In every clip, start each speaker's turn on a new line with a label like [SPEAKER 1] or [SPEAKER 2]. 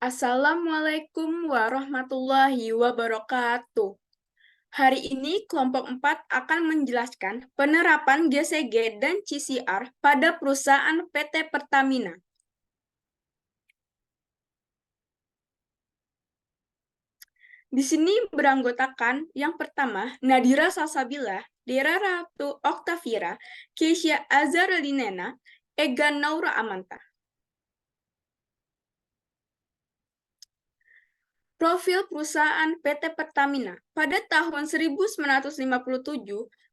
[SPEAKER 1] Assalamualaikum warahmatullahi wabarakatuh. Hari ini kelompok 4 akan menjelaskan penerapan GCG dan CCR pada perusahaan PT Pertamina. Di sini beranggotakan yang pertama Nadira Salsabila, Dera Ratu Oktavira, Keisha Azharuddinena, Ega Naura Amanta. Profil perusahaan PT Pertamina pada tahun 1957,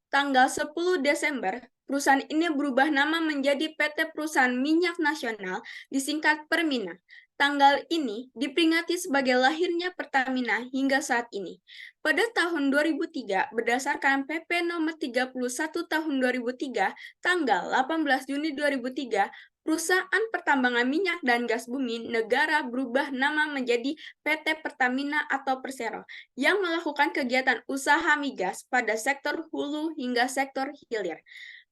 [SPEAKER 1] tanggal 10 Desember, perusahaan ini berubah nama menjadi PT Perusahaan Minyak Nasional, disingkat Permina. Tanggal ini diperingati sebagai lahirnya Pertamina hingga saat ini. Pada tahun 2003, berdasarkan PP nomor 31 tahun 2003, tanggal 18 Juni 2003, perusahaan pertambangan minyak dan gas bumi negara berubah nama menjadi PT Pertamina atau Persero yang melakukan kegiatan usaha migas pada sektor hulu hingga sektor hilir.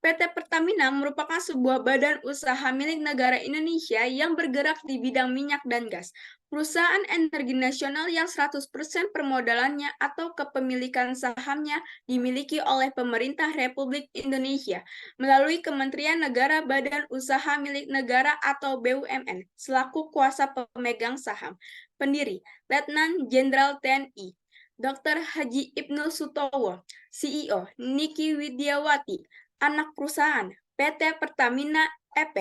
[SPEAKER 1] PT Pertamina merupakan sebuah badan usaha milik negara Indonesia yang bergerak di bidang minyak dan gas. Perusahaan energi nasional yang 100% permodalannya atau kepemilikan sahamnya dimiliki oleh pemerintah Republik Indonesia melalui Kementerian Negara Badan Usaha Milik Negara atau BUMN selaku kuasa pemegang saham. Pendiri, Letnan Jenderal TNI, Dr. Haji Ibnu Sutowo, CEO, Niki Widiawati, anak perusahaan, PT Pertamina EP,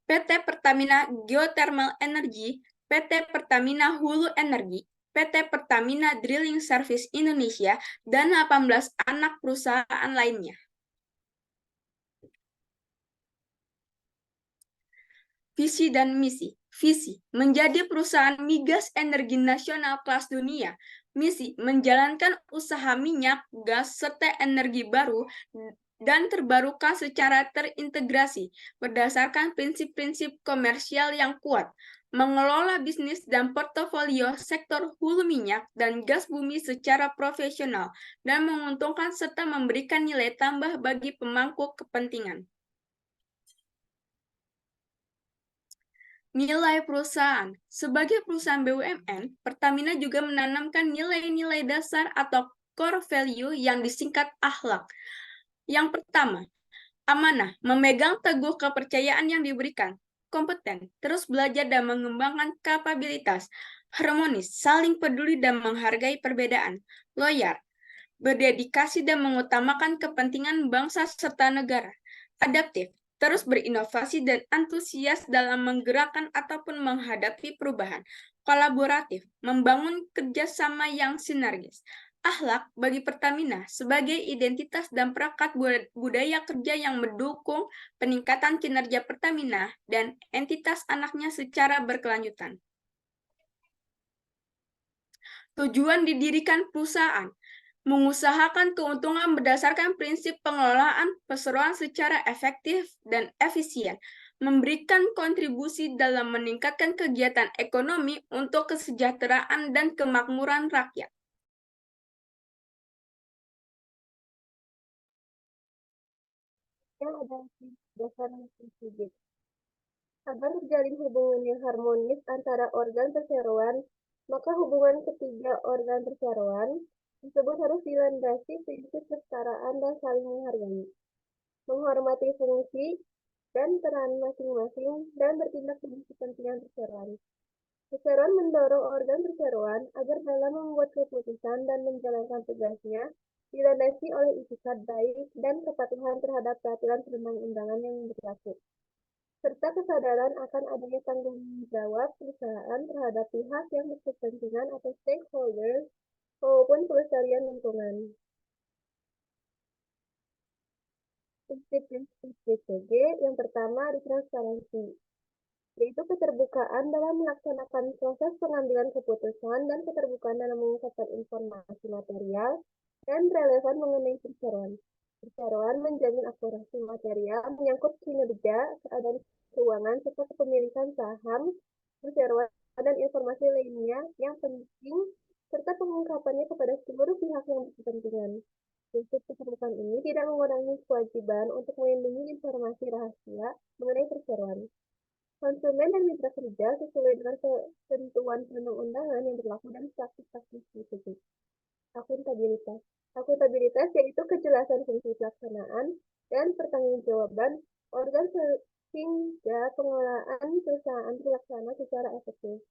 [SPEAKER 1] PT Pertamina Geothermal Energy, PT Pertamina Hulu Energi, PT Pertamina Drilling Service Indonesia, dan 18 anak perusahaan lainnya. Visi dan misi. Visi, menjadi perusahaan migas energi nasional kelas dunia. Misi, menjalankan usaha minyak, gas, serta energi baru dan terbarukan secara terintegrasi berdasarkan prinsip-prinsip komersial yang kuat, mengelola bisnis dan portofolio sektor hulu minyak dan gas bumi secara profesional dan menguntungkan serta memberikan nilai tambah bagi pemangku kepentingan. Nilai perusahaan. Sebagai perusahaan BUMN, Pertamina juga menanamkan nilai-nilai dasar atau core value yang disingkat akhlak. Yang pertama, amanah, memegang teguh kepercayaan yang diberikan. Kompeten, terus belajar dan mengembangkan kapabilitas. Harmonis, saling peduli dan menghargai perbedaan. Loyal, berdedikasi dan mengutamakan kepentingan bangsa serta negara. Adaptif, terus berinovasi dan antusias dalam menggerakkan ataupun menghadapi perubahan. Kolaboratif, membangun kerjasama yang sinergis. Akhlak bagi Pertamina sebagai identitas dan perangkat budaya kerja yang mendukung peningkatan kinerja Pertamina dan entitas anaknya secara berkelanjutan. Tujuan didirikan perusahaan mengusahakan keuntungan berdasarkan prinsip pengelolaan perseroan secara efektif dan efisien, memberikan kontribusi dalam meningkatkan kegiatan ekonomi untuk kesejahteraan dan kemakmuran rakyat.
[SPEAKER 2] Yang adalah dasar PCG. Agar terjalin hubungan yang harmonis antara organ perseroan, maka hubungan ketiga organ perseroan tersebut harus dilandasi prinsip kesetaraan dan saling menghargai, menghormati fungsi dan peran masing-masing, dan bertindak demi kepentingan perseroan. Perseroan mendorong organ perseroan agar dalam membuat keputusan dan menjalankan tugasnya dilandasi oleh itikat baik dan kepatuhan terhadap peraturan perundang-undangan yang berlaku, serta kesadaran akan adanya tanggung jawab perusahaan terhadap pihak yang berkepentingan atau stakeholders maupun pelestarian lingkungan. Prinsip-prinsip BCG yang pertama di transparansi, yaitu keterbukaan dalam melaksanakan proses pengambilan keputusan dan keterbukaan dalam mengungkapkan informasi material dan relevan mengenai perseroan. Perseroan menjamin akurasi material menyangkut kinerja, keadaan keuangan, serta kepemilikan saham, perseroan, dan informasi lainnya yang penting, serta pengungkapannya kepada seluruh pihak yang berkepentingan. Prinsip keterbukaan ini tidak mengurangi kewajiban untuk melindungi informasi rahasia mengenai perseroan. konsumen dan mitra kerja sesuai dengan ketentuan perundang-undangan yang berlaku dan praktik-praktik tersebut. Akuntabilitas. Akuntabilitas yaitu kejelasan fungsi pelaksanaan dan pertanggungjawaban organ sehingga pengelolaan perusahaan terlaksana secara efektif.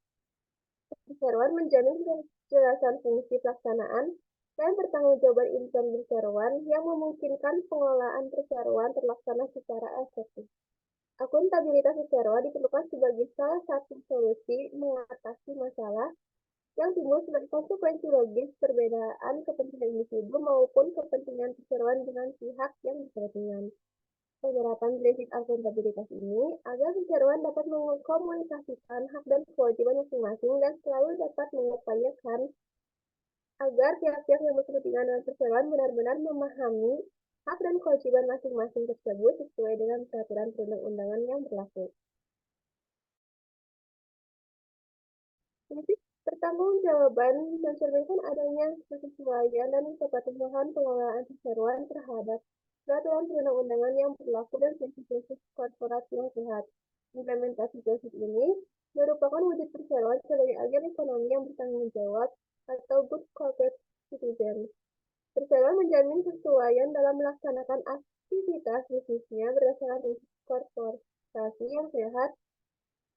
[SPEAKER 2] Perseroan menjamin kejelasan fungsi pelaksanaan dan pertanggungjawaban insan perseroan yang memungkinkan pengelolaan perseroan terlaksana secara efektif. Akuntabilitas perseroan diperlukan sebagai salah satu solusi mengatasi masalah yang timbul sebagai konsekuensi logis perbedaan kepentingan individu maupun kepentingan perseroan dengan pihak yang berkepentingan. Penerapan prinsip akuntabilitas ini agar perseroan dapat mengkomunikasikan hak dan kewajiban masing-masing dan selalu dapat mengupayakan agar pihak-pihak yang berkepentingan dengan perseroan benar-benar memahami hak dan kewajiban masing-masing tersebut sesuai dengan peraturan perundang-undangan yang berlaku. Prinsip pertanggungjawaban mencerminkan adanya kesesuaian dan kepatuhan pengelolaan perseroan terhadap peraturan perundang-undangan yang berlaku dan prinsip-prinsip korporasi yang sehat. Implementasi prinsip ini merupakan wujud perseroan sebagai agen ekonomi yang bertanggung jawab atau good corporate citizen. Perseroan menjamin kesesuaian dalam melaksanakan aktivitas bisnisnya berdasarkan prinsip korporasi yang sehat,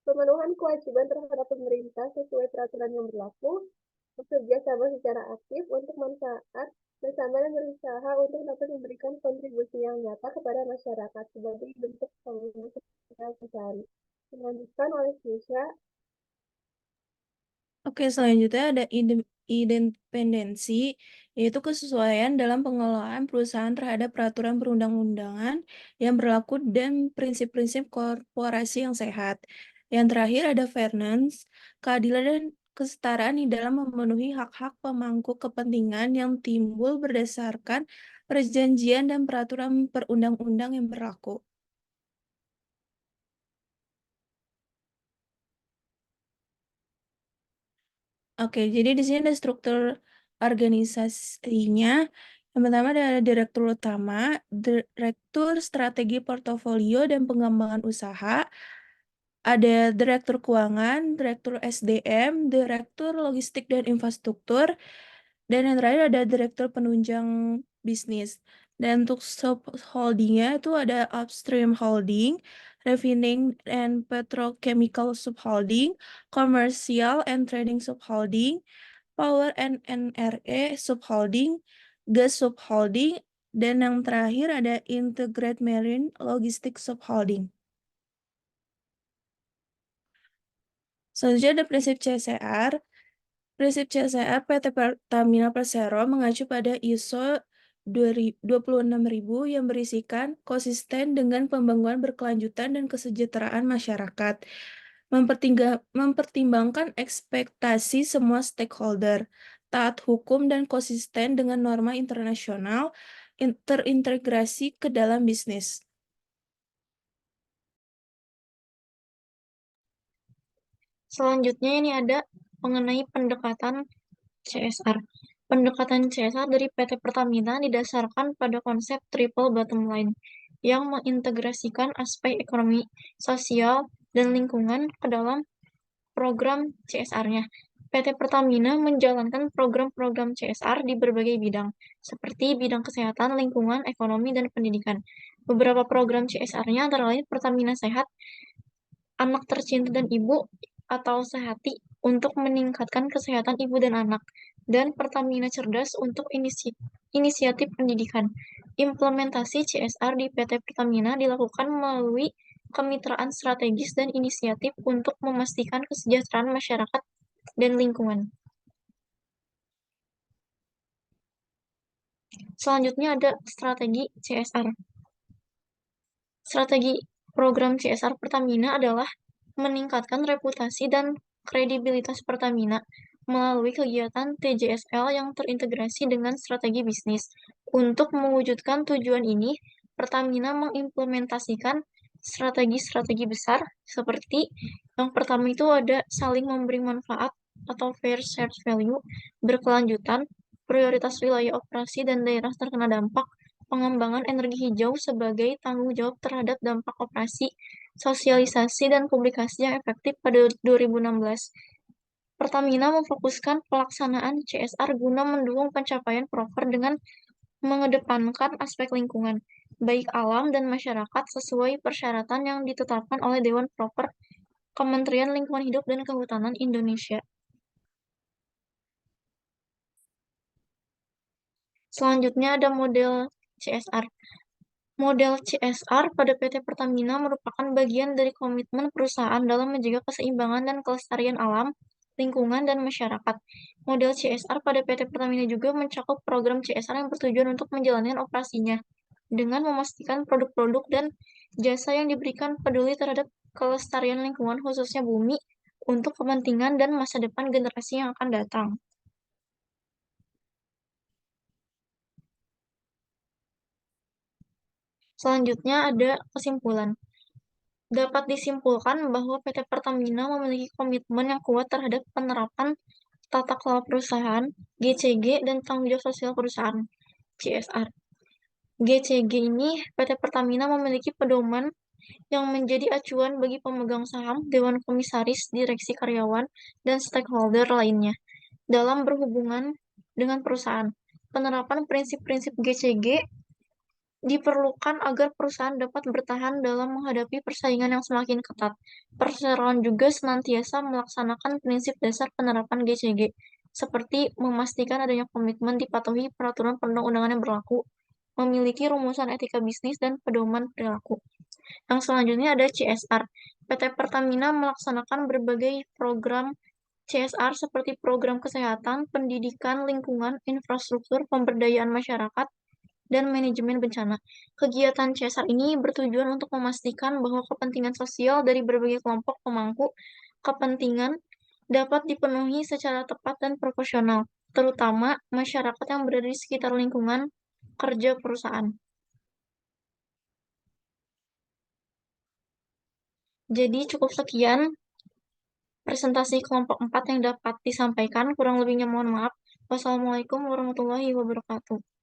[SPEAKER 2] pemenuhan kewajiban terhadap pemerintah sesuai peraturan yang berlaku, bekerja sama secara aktif untuk manfaat bersama dan berusaha untuk dapat memberikan kontribusi yang nyata kepada masyarakat sebagai bentuk tanggung jawab perusahaan. Dilanjutkan oleh Keisha.
[SPEAKER 3] Oke, selanjutnya ada independensi, yaitu kesesuaian dalam pengelolaan perusahaan terhadap peraturan perundang-undangan yang berlaku dan prinsip-prinsip korporasi yang sehat. Yang terakhir ada fairness, keadilan dan kesetaraan di dalam memenuhi hak-hak pemangku kepentingan yang timbul berdasarkan perjanjian dan peraturan perundang-undang yang berlaku. Oke, jadi di sini ada struktur organisasinya. Yang pertama ada direktur utama, direktur strategi portofolio dan pengembangan usaha, ada direktur keuangan, direktur SDM, direktur logistik dan infrastruktur, dan yang terakhir ada direktur penunjang bisnis. Dan untuk subholdingnya itu ada upstream holding, refining and petrochemical subholding, commercial and trading subholding, power and NRE subholding, gas subholding, dan yang terakhir ada integrated marine logistics subholding. Selanjutnya ada prinsip CSR. Prinsip CSR PT Pertamina Persero mengacu pada ISO 26000 yang berisikan konsisten dengan pembangunan berkelanjutan dan kesejahteraan masyarakat, mempertimbangkan ekspektasi semua stakeholder, taat hukum dan konsisten dengan norma internasional, terintegrasi ke dalam bisnis.
[SPEAKER 4] Selanjutnya ini ada mengenai pendekatan CSR. Pendekatan CSR dari PT Pertamina didasarkan pada konsep triple bottom line yang mengintegrasikan aspek ekonomi, sosial, dan lingkungan ke dalam program CSR-nya. PT Pertamina menjalankan program-program CSR di berbagai bidang, seperti bidang kesehatan, lingkungan, ekonomi, dan pendidikan. Beberapa program CSR-nya antara lain Pertamina Sehat, Anak Tercinta dan Ibu, atau Sehati untuk meningkatkan kesehatan ibu dan anak, dan Pertamina Cerdas untuk inisiatif pendidikan. Implementasi CSR di PT Pertamina dilakukan melalui kemitraan strategis dan inisiatif untuk memastikan kesejahteraan masyarakat dan lingkungan. Selanjutnya ada strategi CSR. Strategi program CSR Pertamina adalah meningkatkan reputasi dan kredibilitas Pertamina melalui kegiatan TJSL yang terintegrasi dengan strategi bisnis. Untuk mewujudkan tujuan ini, Pertamina mengimplementasikan strategi-strategi besar seperti yang pertama itu ada saling memberi manfaat atau fair shared value, berkelanjutan, prioritas wilayah operasi dan daerah terkena dampak, pengembangan energi hijau sebagai tanggung jawab terhadap dampak operasi, sosialisasi dan publikasi yang efektif pada 2016. Pertamina memfokuskan pelaksanaan CSR guna mendukung pencapaian proker dengan mengedepankan aspek lingkungan, baik alam dan masyarakat sesuai persyaratan yang ditetapkan oleh Dewan Proker Kementerian Lingkungan Hidup dan Kehutanan Indonesia. Selanjutnya ada model CSR. Model CSR pada PT Pertamina merupakan bagian dari komitmen perusahaan dalam menjaga keseimbangan dan kelestarian alam, lingkungan, dan masyarakat. Model CSR pada PT Pertamina juga mencakup program CSR yang bertujuan untuk menjalankan operasinya dengan memastikan produk-produk dan jasa yang diberikan peduli terhadap kelestarian lingkungan khususnya bumi untuk kepentingan dan masa depan generasi yang akan datang. Selanjutnya ada kesimpulan. Dapat disimpulkan bahwa PT Pertamina memiliki komitmen yang kuat terhadap penerapan tata kelola perusahaan, GCG, dan tanggung jawab sosial perusahaan, CSR. GCG ini PT Pertamina memiliki pedoman yang menjadi acuan bagi pemegang saham, dewan komisaris, direksi karyawan, dan stakeholder lainnya dalam berhubungan dengan perusahaan. Penerapan prinsip-prinsip GCG diperlukan agar perusahaan dapat bertahan dalam menghadapi persaingan yang semakin ketat. Perseroan juga senantiasa melaksanakan prinsip dasar penerapan GCG, seperti memastikan adanya komitmen dipatuhi peraturan perundang-undangan yang berlaku, memiliki rumusan etika bisnis dan pedoman perilaku. Yang selanjutnya ada CSR. PT Pertamina melaksanakan berbagai program CSR seperti program kesehatan, pendidikan, lingkungan, infrastruktur, pemberdayaan masyarakat, dan manajemen bencana. Kegiatan CSR ini bertujuan untuk memastikan bahwa kepentingan sosial dari berbagai kelompok pemangku kepentingan dapat dipenuhi secara tepat dan proporsional, terutama masyarakat yang berada di sekitar lingkungan kerja perusahaan. Jadi cukup sekian presentasi kelompok 4 yang dapat disampaikan. Kurang lebihnya mohon maaf. Wassalamualaikum warahmatullahi wabarakatuh.